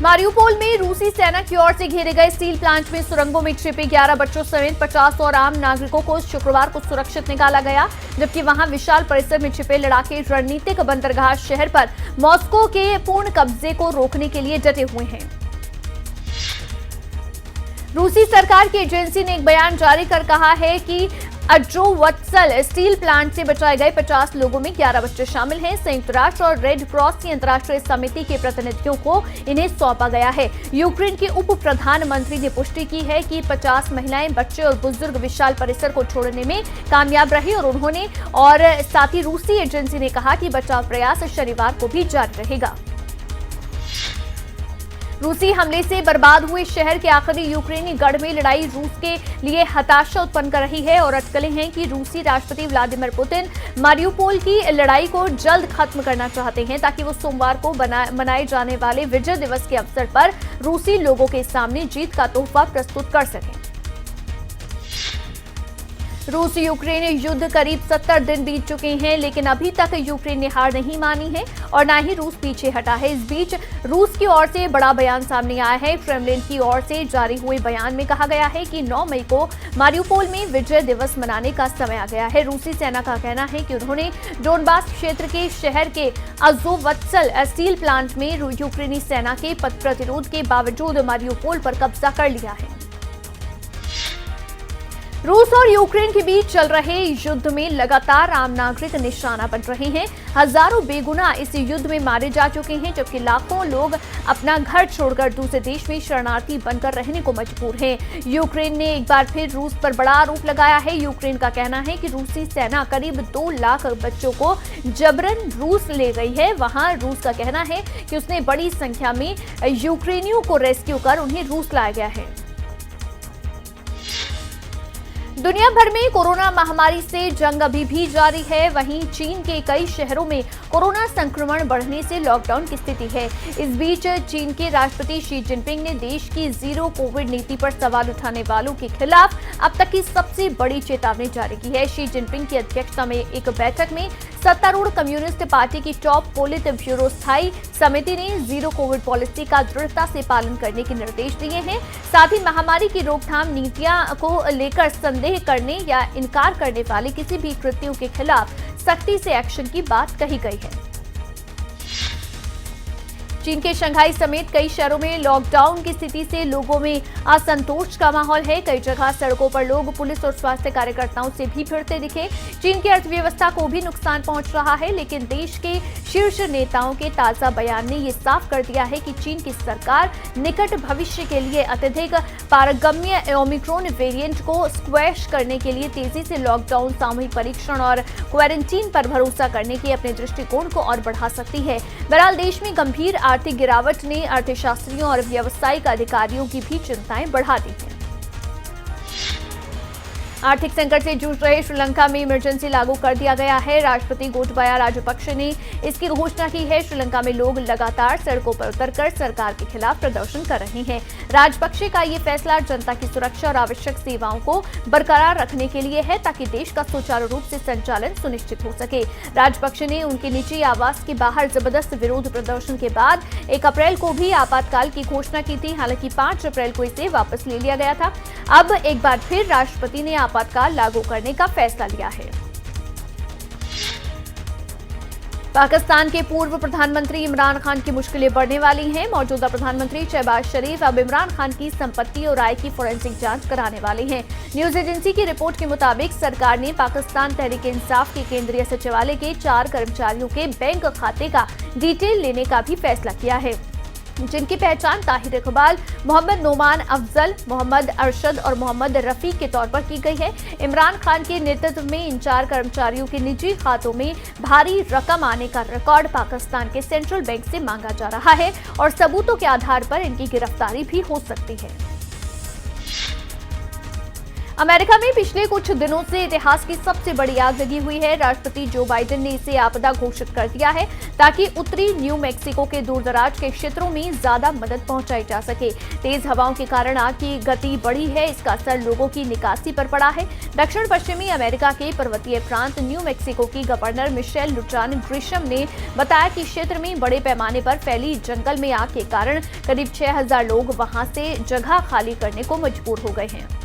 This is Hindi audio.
मारियुपोल में रूसी सेना की ओर से घेरे गए स्टील प्लांट में सुरंगों में छिपे 11 बच्चों समेत 50 और आम नागरिकों को शुक्रवार को सुरक्षित निकाला गया, जबकि वहां विशाल परिसर में छिपे लड़ाके रणनीतिक बंदरगाह शहर पर मॉस्को के पूर्ण कब्जे को रोकने के लिए डटे हुए हैं। रूसी सरकार की एजेंसी ने एक बयान जारी कर कहा है कि अड्रोवत्सल स्टील प्लांट से बचाए गए 50 लोगों में 11 बच्चे शामिल हैं। संयुक्त राष्ट्र और रेड क्रॉस की अंतर्राष्ट्रीय समिति के प्रतिनिधियों को इन्हें सौंपा गया है। यूक्रेन के उप प्रधानमंत्री ने पुष्टि की है कि 50 महिलाएं, बच्चे और बुजुर्ग विशाल परिसर को छोड़ने में कामयाब रहे और साथ ही रूसी एजेंसी ने कहा कि बचाव प्रयास शनिवार को भी जारी रहेगा। रूसी हमले से बर्बाद हुए शहर के आखिरी यूक्रेनी गढ़ में लड़ाई रूस के लिए हताशा उत्पन्न कर रही है और अटकलें हैं कि रूसी राष्ट्रपति व्लादिमीर पुतिन मारियुपोल की लड़ाई को जल्द खत्म करना चाहते हैं ताकि वो सोमवार को मनाए जाने वाले विजय दिवस के अवसर पर रूसी लोगों के सामने जीत का तोहफा प्रस्तुत कर सकें। रूस यूक्रेन युद्ध करीब 70 दिन बीत चुके हैं, लेकिन अभी तक यूक्रेन ने हार नहीं मानी है और न ही रूस पीछे हटा है। इस बीच रूस की ओर से बड़ा बयान सामने आया है। क्रेमलिन की ओर से जारी हुए बयान में कहा गया है कि 9 मई को मारियुपोल में विजय दिवस मनाने का समय आ गया है। रूसी सेना का कहना है कि उन्होंने डोनबास क्षेत्र के शहर के अज़ोवत्सल स्टील प्लांट में यूक्रेनी सेना के प्रतिरोध के बावजूद मारियुपोल पर कब्जा कर लिया है। रूस और यूक्रेन के बीच चल रहे युद्ध में लगातार आम नागरिक निशाना बन रहे हैं। हजारों बेगुनाह इस युद्ध में मारे जा चुके हैं, जबकि लाखों लोग अपना घर छोड़कर दूसरे देश में शरणार्थी बनकर रहने को मजबूर हैं। यूक्रेन ने एक बार फिर रूस पर बड़ा आरोप लगाया है। यूक्रेन का कहना है कि रूसी सेना करीब 2 लाख बच्चों को जबरन रूस ले गई है। वहां रूस का कहना है कि उसने बड़ी संख्या में यूक्रेनियों को रेस्क्यू कर उन्हें रूस लाया गया है। दुनिया भर में कोरोना महामारी से जंग अभी भी जारी है। वहीं चीन के कई शहरों में कोरोना संक्रमण बढ़ने से लॉकडाउन की स्थिति है। इस बीच चीन के राष्ट्रपति शी जिनपिंग ने देश की जीरो कोविड नीति पर सवाल उठाने वालों के खिलाफ अब तक की सबसे बड़ी चेतावनी जारी की है। शी जिनपिंग की अध्यक्षता में एक बैठक में सत्तारूढ़ कम्युनिस्ट पार्टी की टॉप पोलित ब्यूरो स्थायी समिति ने जीरो कोविड पॉलिसी का दृढ़ता से पालन करने के निर्देश दिए हैं। साथ ही महामारी की रोकथाम नीतियां को लेकर संदेह करने या इनकार करने वाले किसी भी कृत्यों के खिलाफ सख्ती से एक्शन की बात कही गई है। चीन के शंघाई समेत कई शहरों में लॉकडाउन की स्थिति से लोगों में असंतोष का माहौल है। कई जगह सड़कों पर लोग पुलिस और स्वास्थ्य कार्यकर्ताओं से भी भिड़ते दिखे। चीन की अर्थव्यवस्था को भी नुकसान पहुंच रहा है, लेकिन देश के शीर्ष नेताओं के ताजा बयान ने ये साफ कर दिया है कि चीन की सरकार निकट भविष्य के लिए अत्यधिक पारगम्य ओमिक्रॉन वेरिएंट को स्क्वैश करने के लिए तेजी से लॉकडाउन, सामूहिक परीक्षण और क्वारंटीन पर भरोसा करने के अपने दृष्टिकोण को और बढ़ा सकती है। बहरहाल देश में गंभीर आर्थिक गिरावट ने अर्थशास्त्रियों और व्यावसायिक अधिकारियों की भी चिंताएं बढ़ा दी हैं। आर्थिक संकट से जूझ रहे श्रीलंका में इमरजेंसी लागू कर दिया गया है। राष्ट्रपति गोटबाया राजपक्ष ने इसकी घोषणा की है। श्रीलंका में लोग लगातार सड़कों पर उतरकर सरकार के खिलाफ प्रदर्शन कर रहे हैं। राजपक्षे का ये फैसला जनता की सुरक्षा और आवश्यक सेवाओं को बरकरार रखने के लिए है, ताकि देश का सुचारू रूप से संचालन सुनिश्चित हो सके। राजपक्षे ने उनके निजी आवास के बाहर जबरदस्त विरोध प्रदर्शन के बाद 1 अप्रैल को भी आपातकाल की घोषणा की थी। हालांकि 5 अप्रैल को इसे वापस ले लिया गया था। अब एक बार फिर राष्ट्रपति ने आपातकाल लागू करने का फैसला लिया है। पाकिस्तान के पूर्व प्रधानमंत्री इमरान खान की मुश्किलें बढ़ने वाली हैं। मौजूदा प्रधानमंत्री शहबाज शरीफ अब इमरान खान की संपत्ति और आय की फोरेंसिक जांच कराने वाले हैं। न्यूज एजेंसी की रिपोर्ट के मुताबिक सरकार ने पाकिस्तान तहरीक इंसाफ के केंद्रीय सचिवालय के 4 कर्मचारियों के बैंक खाते का डिटेल लेने का भी फैसला किया है, जिनकी पहचान ताहिर इकबाल, मोहम्मद नोमान अफजल, मोहम्मद अरशद और मोहम्मद रफीक के तौर पर की गई है। इमरान खान के नेतृत्व में इन 4 कर्मचारियों के निजी खातों में भारी रकम आने का रिकॉर्ड पाकिस्तान के सेंट्रल बैंक से मांगा जा रहा है और सबूतों के आधार पर इनकी गिरफ्तारी भी हो सकती है। अमेरिका में पिछले कुछ दिनों से इतिहास की सबसे बड़ी आग लगी हुई है। राष्ट्रपति जो बाइडेन ने इसे आपदा घोषित कर दिया है ताकि उत्तरी न्यू मैक्सिको के दूरदराज के क्षेत्रों में ज्यादा मदद पहुंचाई जा सके। तेज हवाओं के कारण आग की गति बढ़ी है, इसका असर लोगों की निकासी पर पड़ा है। दक्षिण पश्चिमी अमेरिका के पर्वतीय प्रांत न्यू मैक्सिको की गवर्नर मिशेल लुट्रान ग्रिशम ने बताया कि क्षेत्र में बड़े पैमाने पर फैली जंगल में आग के कारण करीब 6000 लोग वहां से जगह खाली करने को मजबूर हो गए हैं।